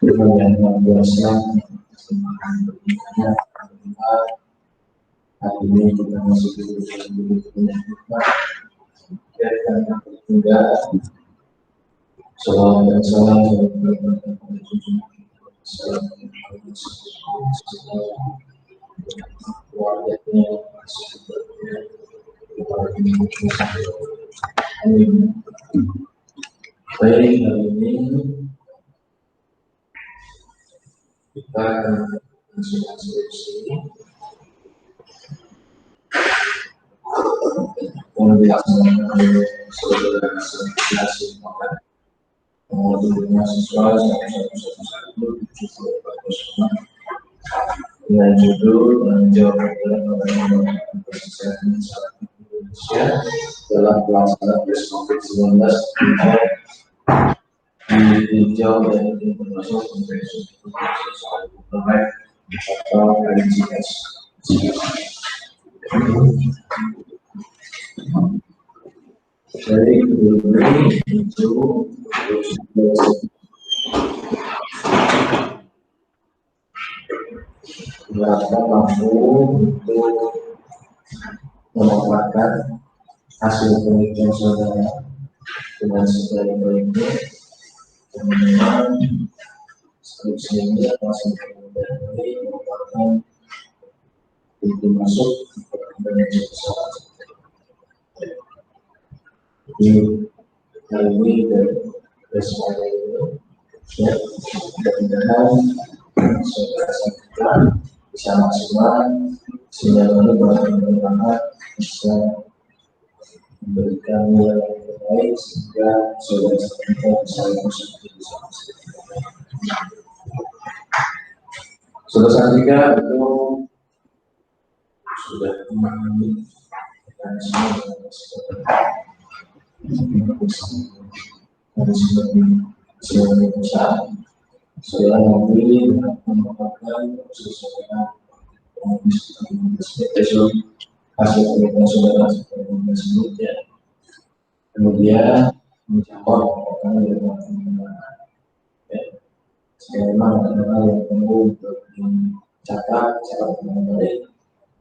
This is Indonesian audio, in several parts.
dengan yang luar biasa. Hari ini kita masuk di dan tertinggal. Salam dan salam baik, hari ini kita akan langsung skripsi yang dilaksanakan oleh saudara asosiasi mengumpulkan mahasiswa 1111 dengan judul menjawab pertanyaan kesehatan Indonesia dalam pelaksanaan COVID-19 ditinjau dari International Convention on Human Rights atau ICS. Dari kedua ini itu diharapkan mampu untuk memanfaatkan hasil penelitian saudara dengan sebaik-baiknya, kemudian skripsinya masih dari merupakan pintu masuk ke manajemen pesawat. Jadi hari ini semuanya itu ya, mudah-mudahan saudara-saudara bisa maksimal sehingga benar-benar bisa memberikan nilai yang terbaik sehingga saudara-saudara bisa positif. Saudara-saudara itu sudah memahami mekanisme besar. Saya nanti mengatakan sesuai hasil penelitian saudara seperti ya. Kemudian menjawab pertanyaan yang berkaitan ya. Memang ada hal yang perlu untuk dicatat secara baik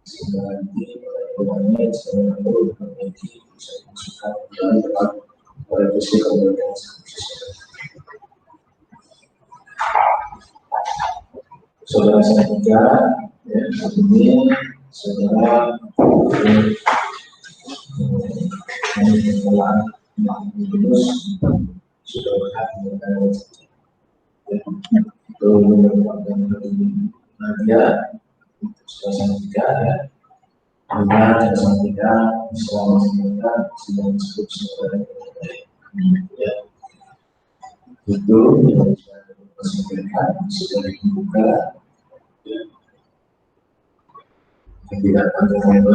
sehingga nanti pada saya perlu memiliki bisa dimasukkan dalam revisi kemudian. Saudara saya juga ya, ini saudara terus sudah berhasil itu merupakan media saudara juga ya, karena saudara juga selama sebentar sudah disebut saudara ya itu yang disampaikan sudah dibuka ya. Tidak panjang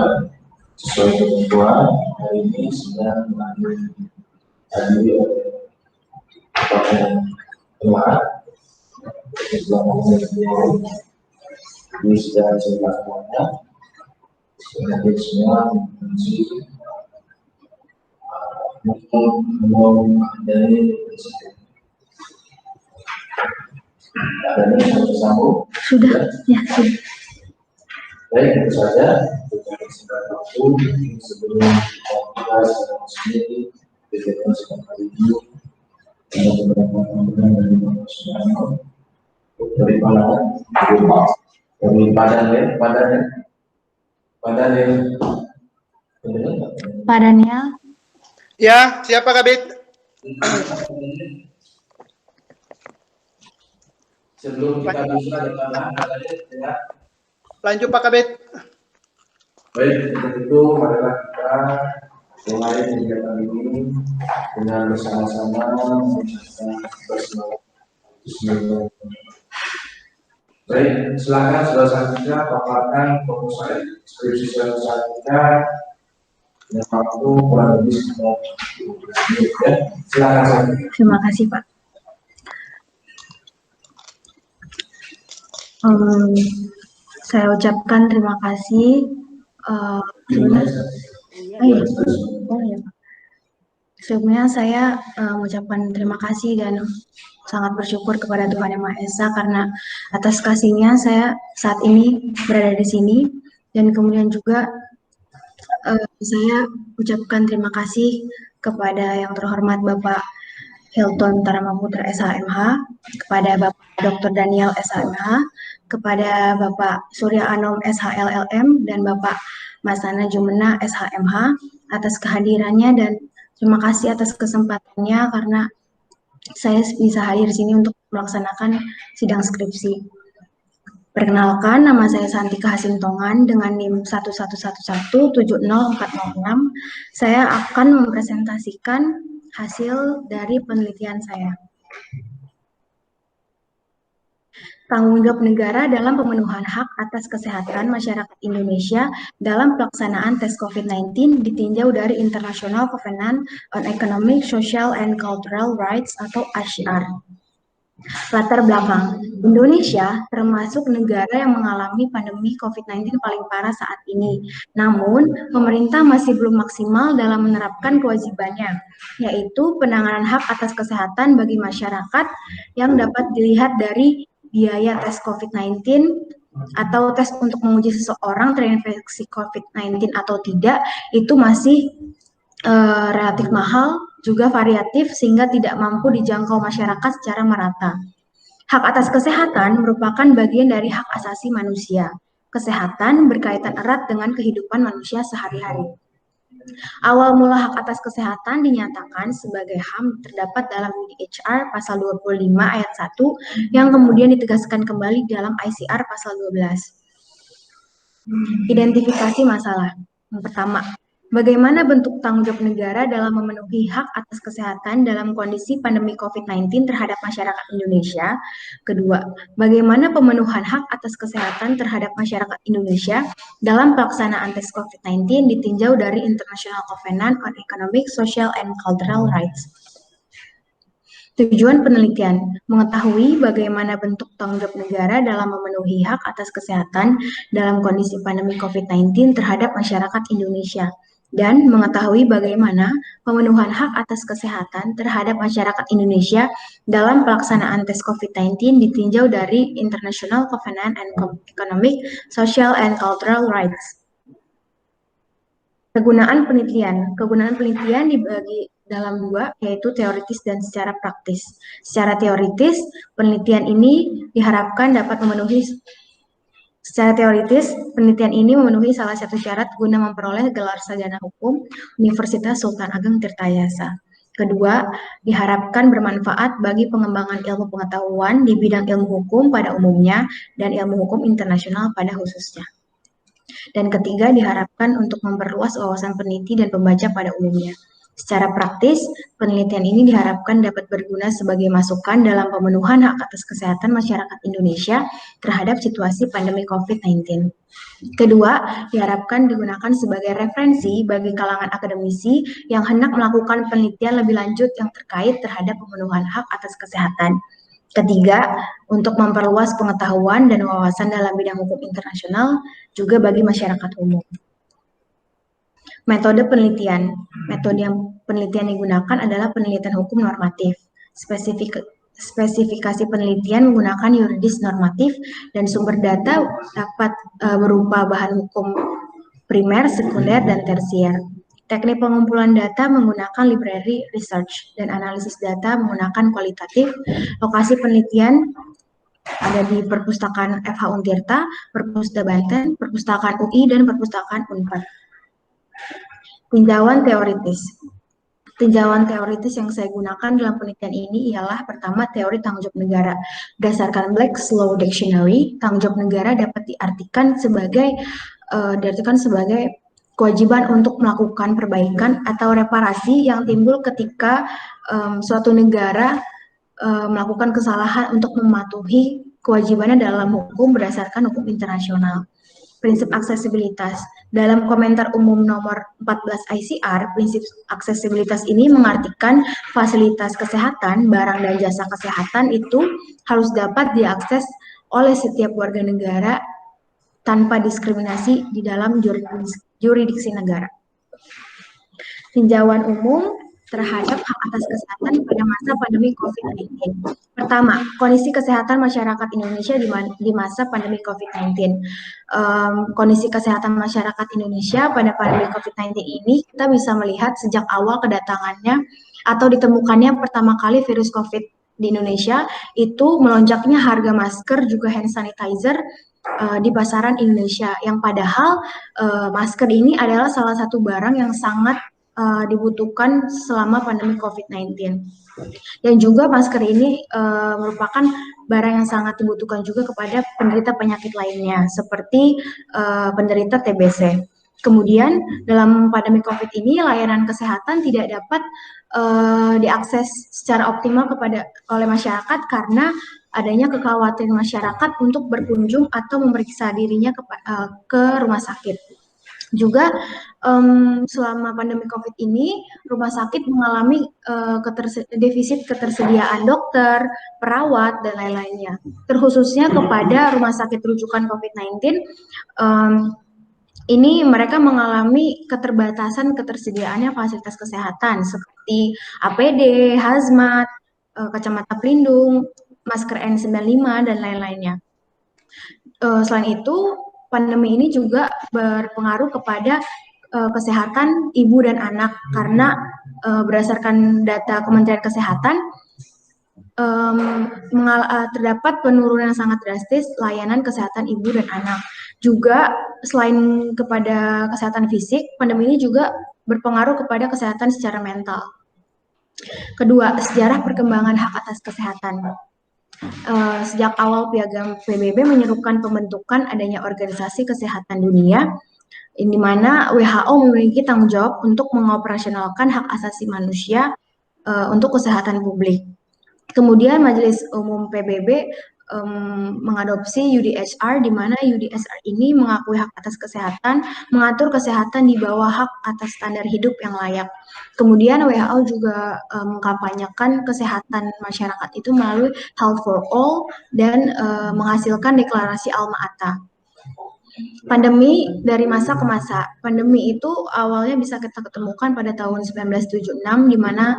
sesuai ketentuan hari ini sedang menghadiri telah ini sudah jelas semuanya sebagai semua mengunci dari adanya satu sambung sudah ya sudah. Baik, itu saja waktu sebelum kita secara sendiri kegiatan seperti ini ada beberapa tambahan dari Bapak Sudarno dari Padanya. Ya, siapa Kabit? Sebelum kita bisa bertanya, ya. Lanjut Pak Kabit. Baik, untuk itu marilah kita mulai kegiatan ini dengan bersama-sama mengucapkan bismillah. Baik, silakan saudara selanjutnya paparkan proposal skripsi selanjutnya yang waktu kurang lebih sekitar 15 menit ya. Silakan. Terima kasih Pak. Saya ucapkan terima kasih. Sebelumnya saya mengucapkan terima kasih dan sangat bersyukur kepada Tuhan Yang Maha Esa karena atas kasih-Nya saya saat ini berada di sini, dan kemudian juga saya ucapkan terima kasih kepada yang terhormat Bapak Hilton Taramaputra SHMH, kepada Bapak Dr. Daniel SHMH, kepada Bapak Surya Anom SHLLM, dan Bapak Masana Jumena SHMH atas kehadirannya, dan terima kasih atas kesempatannya karena saya bisa hadir di sini untuk melaksanakan sidang skripsi. Perkenalkan, nama saya Santika Hasintongan dengan NIM 111170406. Saya akan mempresentasikan hasil dari penelitian saya. Tanggung jawab negara dalam pemenuhan hak atas kesehatan masyarakat Indonesia dalam pelaksanaan tes COVID-19 ditinjau dari International Covenant on Economic, Social, and Cultural Rights atau ICR. Latar belakang, Indonesia termasuk negara yang mengalami pandemi COVID-19 paling parah saat ini. Namun, pemerintah masih belum maksimal dalam menerapkan kewajibannya, yaitu penanganan hak atas kesehatan bagi masyarakat yang dapat dilihat dari biaya tes COVID-19 atau tes untuk menguji seseorang terinfeksi COVID-19 atau tidak, itu masih relatif mahal, juga variatif sehingga tidak mampu dijangkau masyarakat secara merata. Hak atas kesehatan merupakan bagian dari hak asasi manusia. Kesehatan berkaitan erat dengan kehidupan manusia sehari-hari. Awal mula hak atas kesehatan dinyatakan sebagai HAM terdapat dalam UNHCR pasal 25 ayat 1 yang kemudian ditegaskan kembali dalam ICR pasal 12. Identifikasi masalah. Yang pertama, bagaimana bentuk tanggung jawab negara dalam memenuhi hak atas kesehatan dalam kondisi pandemi COVID-19 terhadap masyarakat Indonesia? Kedua, bagaimana pemenuhan hak atas kesehatan terhadap masyarakat Indonesia dalam pelaksanaan tes COVID-19 ditinjau dari International Covenant on Economic, Social, and Cultural Rights? Tujuan penelitian, mengetahui bagaimana bentuk tanggung jawab negara dalam memenuhi hak atas kesehatan dalam kondisi pandemi COVID-19 terhadap masyarakat Indonesia, dan mengetahui bagaimana pemenuhan hak atas kesehatan terhadap masyarakat Indonesia dalam pelaksanaan tes COVID-19 ditinjau dari International Covenant on Economic, Social, and Cultural Rights. Kegunaan penelitian. Kegunaan penelitian dibagi dalam dua, yaitu teoritis dan secara praktis. Secara teoritis, penelitian ini diharapkan dapat memenuhi salah satu syarat guna memperoleh gelar sarjana hukum Universitas Sultan Ageng Tirtayasa. Kedua, diharapkan bermanfaat bagi pengembangan ilmu pengetahuan di bidang ilmu hukum pada umumnya dan ilmu hukum internasional pada khususnya. Dan ketiga, diharapkan untuk memperluas wawasan peneliti dan pembaca pada umumnya. Secara praktis, penelitian ini diharapkan dapat berguna sebagai masukan dalam pemenuhan hak atas kesehatan masyarakat Indonesia terhadap situasi pandemi COVID-19. Kedua, diharapkan digunakan sebagai referensi bagi kalangan akademisi yang hendak melakukan penelitian lebih lanjut yang terkait terhadap pemenuhan hak atas kesehatan. Ketiga, untuk memperluas pengetahuan dan wawasan dalam bidang hukum internasional juga bagi masyarakat umum. Metode penelitian. Metode yang penelitian digunakan adalah penelitian hukum normatif. Spesifikasi penelitian menggunakan yuridis normatif dan sumber data dapat berupa bahan hukum primer, sekunder, dan tersier. Teknik pengumpulan data menggunakan library research dan analisis data menggunakan kualitatif. Lokasi penelitian ada di Perpustakaan FH Untirta, Perpustakaan Banten, Perpustakaan UI, dan Perpustakaan Unpad. Tinjauan teoritis. Tinjauan teoritis yang saya gunakan dalam penelitian ini ialah pertama, teori tanggung jawab negara. Berdasarkan Black's Law Dictionary, tanggung jawab negara dapat diartikan sebagai kewajiban untuk melakukan perbaikan atau reparasi yang timbul ketika suatu negara melakukan kesalahan untuk mematuhi kewajibannya dalam hukum berdasarkan hukum internasional. Prinsip aksesibilitas. Dalam komentar umum nomor 14 ICR, prinsip aksesibilitas ini mengartikan fasilitas kesehatan, barang dan jasa kesehatan itu harus dapat diakses oleh setiap warga negara tanpa diskriminasi di dalam jurisdiksi negara. Tinjauan umum terhadap hak atas kesehatan pada masa pandemi COVID-19. Pertama, kondisi kesehatan masyarakat Indonesia di masa pandemi COVID-19. Kondisi kesehatan masyarakat Indonesia pada pandemi COVID-19 ini kita bisa melihat sejak awal kedatangannya atau ditemukannya pertama kali virus COVID di Indonesia, itu melonjaknya harga masker juga hand sanitizer di pasaran Indonesia, yang padahal masker ini adalah salah satu barang yang sangat dibutuhkan selama pandemi COVID-19. Dan juga masker ini merupakan barang yang sangat dibutuhkan juga kepada penderita penyakit lainnya, seperti penderita TBC. Kemudian dalam pandemi COVID ini layanan kesehatan tidak dapat diakses secara optimal oleh masyarakat karena adanya kekhawatiran masyarakat untuk berkunjung atau memeriksa dirinya ke rumah sakit. Juga selama pandemi COVID ini, rumah sakit mengalami defisit ketersediaan dokter, perawat, dan lain-lainnya. Terkhususnya kepada rumah sakit rujukan COVID-19, ini mereka mengalami keterbatasan ketersediaannya fasilitas kesehatan seperti APD, hazmat, kacamata pelindung, masker N95, dan lain-lainnya. Selain itu, pandemi ini juga berpengaruh kepada kesehatan ibu dan anak karena berdasarkan data Kementerian Kesehatan terdapat penurunan sangat drastis layanan kesehatan ibu dan anak. Juga selain kepada kesehatan fisik, pandemi ini juga berpengaruh kepada kesehatan secara mental. Kedua, sejarah perkembangan hak atas kesehatan. Sejak awal Piagam PBB menyerukan pembentukan adanya Organisasi Kesehatan Dunia, di mana WHO memiliki tanggung jawab untuk mengoperasionalkan hak asasi manusia untuk kesehatan publik. Kemudian Majelis Umum PBB mengadopsi UDHR, di mana UDHR ini mengakui hak atas kesehatan, mengatur kesehatan di bawah hak atas standar hidup yang layak. Kemudian WHO juga mengkampanyekan kesehatan masyarakat itu melalui Health for All dan menghasilkan deklarasi Alma-Ata. Pandemi dari masa ke masa. Pandemi itu awalnya bisa kita ketemukan pada tahun 1976, di mana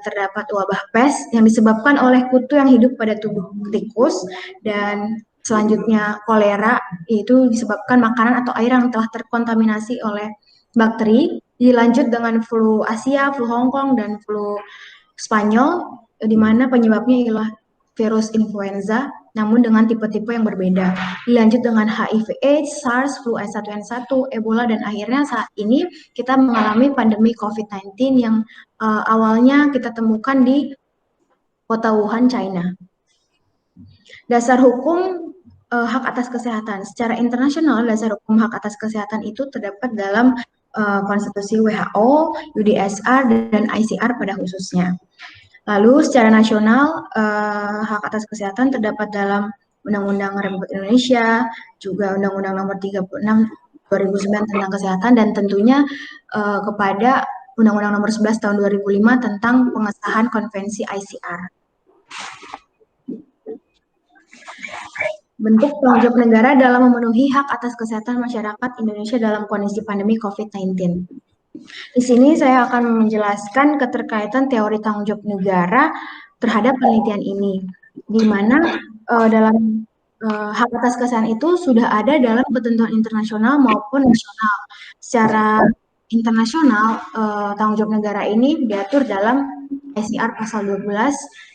terdapat wabah pes yang disebabkan oleh kutu yang hidup pada tubuh tikus, dan selanjutnya kolera, yaitu disebabkan makanan atau air yang telah terkontaminasi oleh bakteri. Dilanjut dengan flu Asia, flu Hong Kong, dan flu Spanyol, di mana penyebabnya ialah virus influenza, namun dengan tipe-tipe yang berbeda. Dilanjut dengan HIV/AIDS, SARS, flu H1N1, Ebola, dan akhirnya saat ini kita mengalami pandemi COVID-19 yang awalnya kita temukan di kota Wuhan, China. Dasar hukum hak atas kesehatan. Secara internasional, dasar hukum hak atas kesehatan itu terdapat dalam konstitusi WHO, UDHR, dan ICR pada khususnya. Lalu secara nasional, hak atas kesehatan terdapat dalam Undang-Undang Republik Indonesia, juga Undang-Undang Nomor 36 2009 tentang kesehatan, dan tentunya kepada Undang-Undang Nomor 11 Tahun 2005 tentang pengesahan Konvensi ICR. Bentuk tanggung jawab negara dalam memenuhi hak atas kesehatan masyarakat Indonesia dalam kondisi pandemi COVID-19. Di sini saya akan menjelaskan keterkaitan teori tanggung jawab negara terhadap penelitian ini, di mana dalam hak atas kesehatan itu sudah ada dalam ketentuan internasional maupun nasional. Secara internasional, tanggung jawab negara ini diatur dalam ICR pasal 12,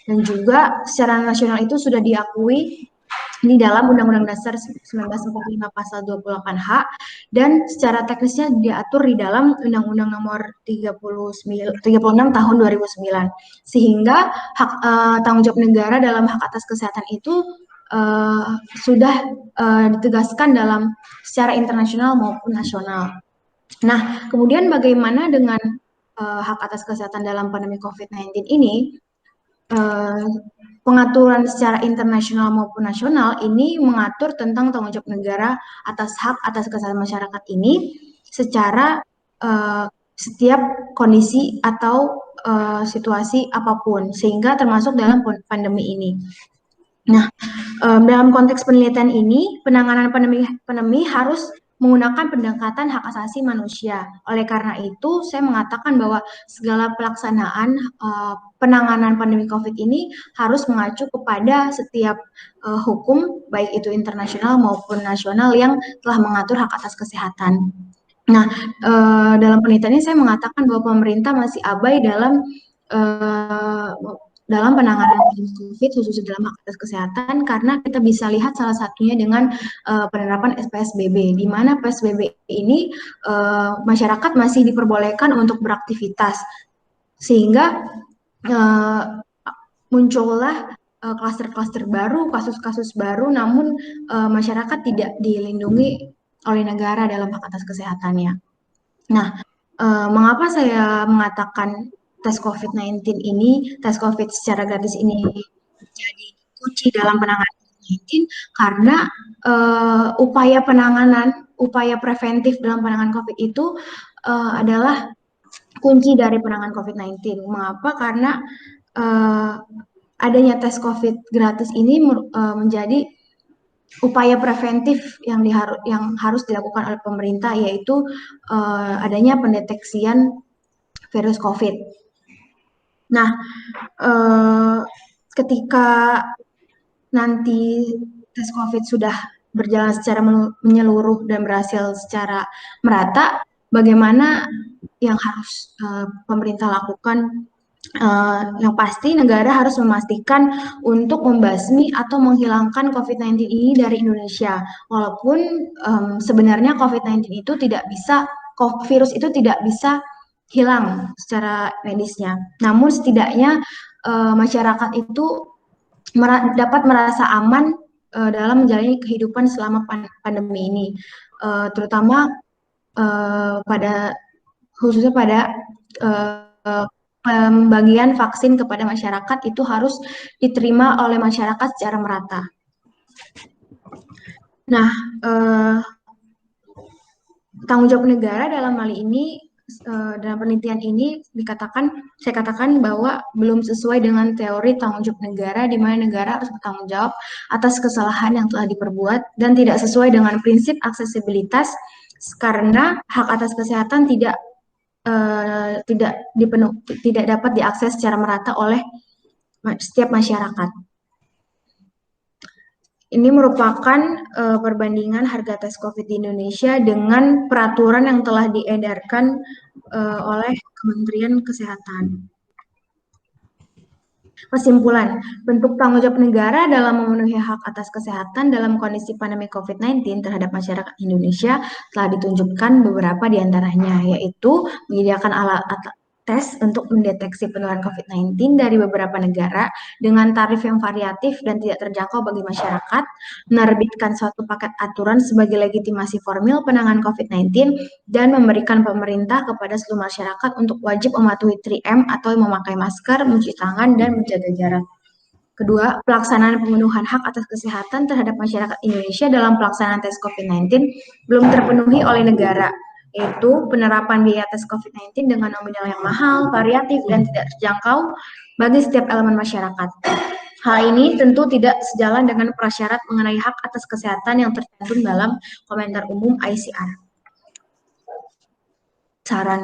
dan juga secara nasional itu sudah diakui di dalam Undang-Undang Dasar 1945 pasal 28H, dan secara teknisnya diatur di dalam Undang-Undang Nomor 36 Tahun 2009. Sehingga tanggung jawab negara dalam hak atas kesehatan itu sudah ditegaskan dalam secara internasional maupun nasional. Nah, kemudian bagaimana dengan hak atas kesehatan dalam pandemi COVID-19 ini? Pengaturan secara internasional maupun nasional ini mengatur tentang tanggung jawab negara atas hak atas kesehatan masyarakat ini secara setiap kondisi atau situasi apapun, sehingga termasuk dalam pandemi ini. Nah, dalam konteks penelitian ini, penanganan pandemi harus menggunakan pendekatan hak asasi manusia. Oleh karena itu, saya mengatakan bahwa segala pelaksanaan penanganan pandemi COVID ini harus mengacu kepada setiap hukum, baik itu internasional maupun nasional yang telah mengatur hak atas kesehatan. Nah, dalam penelitian ini saya mengatakan bahwa pemerintah masih abai dalam penanganan COVID, khususnya dalam hak atas kesehatan, karena kita bisa lihat salah satunya dengan penerapan PSBB, di mana PSBB ini masyarakat masih diperbolehkan untuk beraktivitas, sehingga muncullah klaster-klaster baru, kasus-kasus baru, namun masyarakat tidak dilindungi oleh negara dalam hak atas kesehatannya. Nah, mengapa saya mengatakan tes COVID-19 ini, tes COVID secara gratis ini jadi kunci dalam penanganan COVID-19? Karena upaya penanganan, upaya preventif dalam penanganan COVID itu adalah kunci dari penanganan COVID-19. Mengapa? Karena adanya tes COVID gratis ini menjadi upaya preventif yang harus dilakukan oleh pemerintah, yaitu adanya pendeteksian virus COVID. Nah, ketika nanti tes COVID sudah berjalan secara menyeluruh dan berhasil secara merata, bagaimana yang harus pemerintah lakukan? Yang pasti negara harus memastikan untuk membasmi atau menghilangkan COVID-19 ini dari Indonesia. Walaupun sebenarnya COVID-19 itu virus itu tidak bisa hilang secara medisnya. Namun setidaknya masyarakat itu dapat merasa aman dalam menjalani kehidupan selama pandemi ini, terutama khususnya pada pembagian vaksin kepada masyarakat itu harus diterima oleh masyarakat secara merata. Nah, tanggung jawab negara dalam hal ini, dalam penelitian ini saya katakan bahwa belum sesuai dengan teori tanggung jawab negara, di mana negara harus bertanggung jawab atas kesalahan yang telah diperbuat dan tidak sesuai dengan prinsip aksesibilitas, karena hak atas kesehatan tidak dapat diakses secara merata oleh setiap masyarakat. Ini merupakan perbandingan harga tes COVID di Indonesia dengan peraturan yang telah diedarkan oleh Kementerian Kesehatan. Kesimpulan, bentuk tanggung jawab negara dalam memenuhi hak atas kesehatan dalam kondisi pandemi COVID-19 terhadap masyarakat Indonesia telah ditunjukkan beberapa di antaranya, yaitu menyediakan alat tes untuk mendeteksi penularan COVID-19 dari beberapa negara dengan tarif yang variatif dan tidak terjangkau bagi masyarakat, menerbitkan suatu paket aturan sebagai legitimasi formil penanganan COVID-19, dan memberikan pemerintah kepada seluruh masyarakat untuk wajib mematuhi 3M atau memakai masker, mencuci tangan, dan menjaga jarak. Kedua, pelaksanaan pemenuhan hak atas kesehatan terhadap masyarakat Indonesia dalam pelaksanaan tes COVID-19 belum terpenuhi oleh negara, yaitu penerapan biaya tes COVID-19 dengan nominal yang mahal, variatif, dan tidak terjangkau bagi setiap elemen masyarakat. Hal ini tentu tidak sejalan dengan prasyarat mengenai hak atas kesehatan yang tercantum dalam komentar umum ICR. Saran,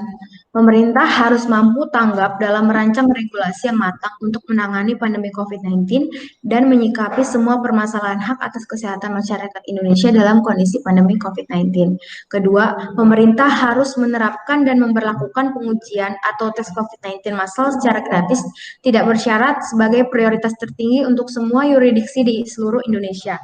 pemerintah harus mampu tanggap dalam merancang regulasi yang matang untuk menangani pandemi COVID-19 dan menyikapi semua permasalahan hak atas kesehatan masyarakat Indonesia dalam kondisi pandemi COVID-19. Kedua, pemerintah harus menerapkan dan memberlakukan pengujian atau tes COVID-19 massal secara gratis, tidak bersyarat sebagai prioritas tertinggi untuk semua yurisdiksi di seluruh Indonesia.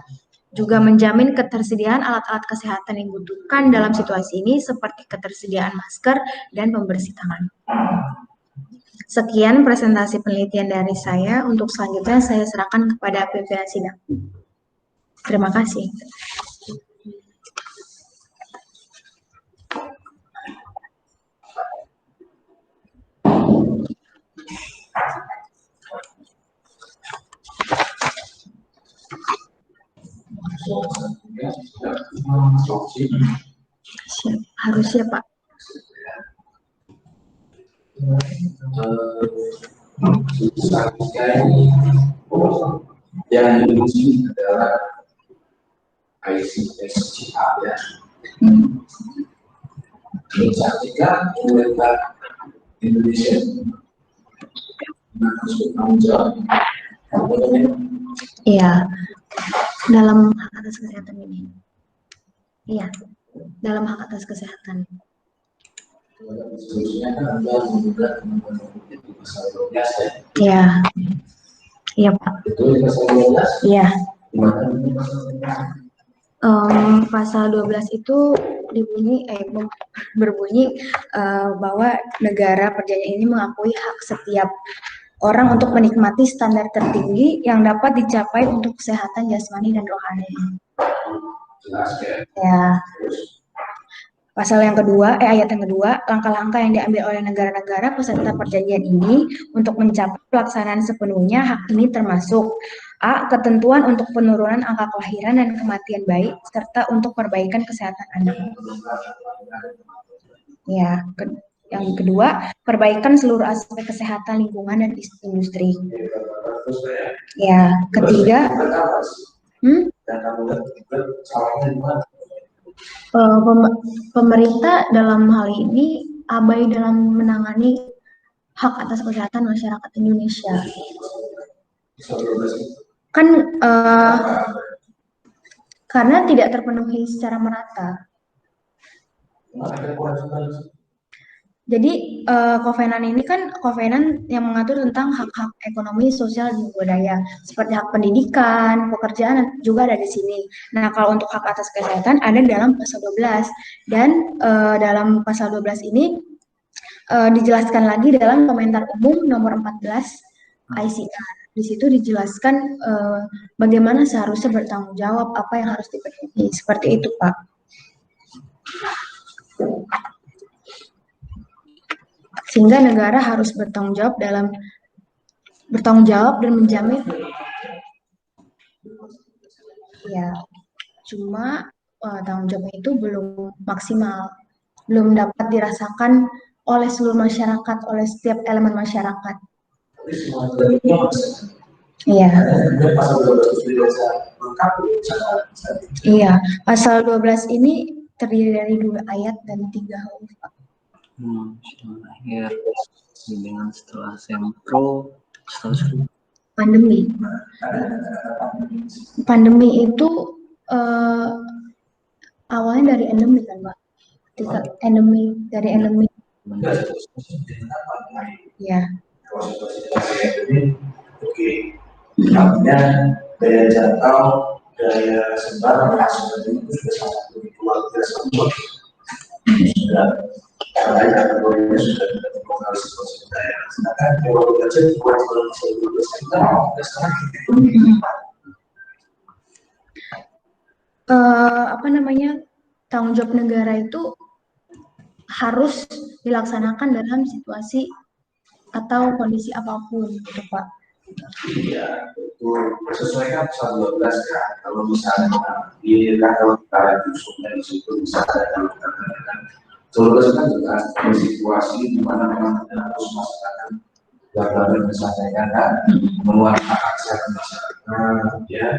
Juga menjamin ketersediaan alat-alat kesehatan yang dibutuhkan dalam situasi ini seperti ketersediaan masker dan pembersih tangan. Sekian presentasi penelitian dari saya. Untuk selanjutnya saya serahkan kepada pimpinan sidang. Terima kasih. Harusnya Pak. Yang diuji adalah ICSCA ya. Terus ketika pemerintah Indonesia harus bertanggung jawab. Iya, dalam hak atas kesehatan ini. Iya, dalam hak atas kesehatan. Seterusnya kan Anda menggugat di pasal 12 ya? Iya, iya Pak. Itu di pasal 12? Iya. Gimana ini pasal 12? Pasal 12 itu berbunyi bahwa negara perjanjian ini mengakui hak setiap orang untuk menikmati standar tertinggi yang dapat dicapai untuk kesehatan jasmani dan rohani. Jelas ya? Ya. Pasal yang kedua, ayat yang kedua, langkah-langkah yang diambil oleh negara-negara peserta perjanjian ini untuk mencapai pelaksanaan sepenuhnya hak ini termasuk A. Ketentuan untuk penurunan angka kelahiran dan kematian bayi, serta untuk perbaikan kesehatan anak. Ya, yang kedua, perbaikan seluruh aspek kesehatan lingkungan dan industri. Ya, ketiga, pemerintah dalam hal ini abai dalam menangani hak atas kesehatan masyarakat Indonesia. Kan karena tidak terpenuhi secara merata. Jadi kovenan ini kan kovenan yang mengatur tentang hak-hak ekonomi, sosial, dan budaya, seperti hak pendidikan, pekerjaan juga ada di sini. Nah, kalau untuk hak atas kesehatan ada dalam pasal 12 dan dalam pasal 12 ini dijelaskan lagi dalam komentar umum nomor 14 ICR. Di situ dijelaskan bagaimana seharusnya bertanggung jawab, apa yang harus dipenuhi, seperti itu, Pak. Sehingga negara harus bertanggung jawab dan menjamin. Ya, cuma tanggung jawab itu belum maksimal, belum dapat dirasakan oleh seluruh masyarakat, oleh setiap elemen masyarakat. Iya. Iya, pasal 12 ini terdiri dari 2 ayat dan 3 huruf. Akhir dengan setelah sempro pandemi itu awalnya dari endemi kan Pak, dari endemi ya. Oke, artinya daya jangkau, daya sebar nasional itu sudah sangat begitu luar biasa. Sudah selain kategorinya sudah terkenal situasi daerah. Sedangkan kalau kita cek kewajiban seluruh kita sekarang tanggung jawab negara itu harus dilaksanakan dalam situasi atau kondisi apapun, gitu Pak. Ya, itu sesuai kan pasal 12 ya. Kalau misalnya di kalau kita justru di situ bisa ada terus kan juga ada situasi di mana memang harus masyarakat yang berada kesadaran kan mengeluarkan hak kesehatan masyarakat ya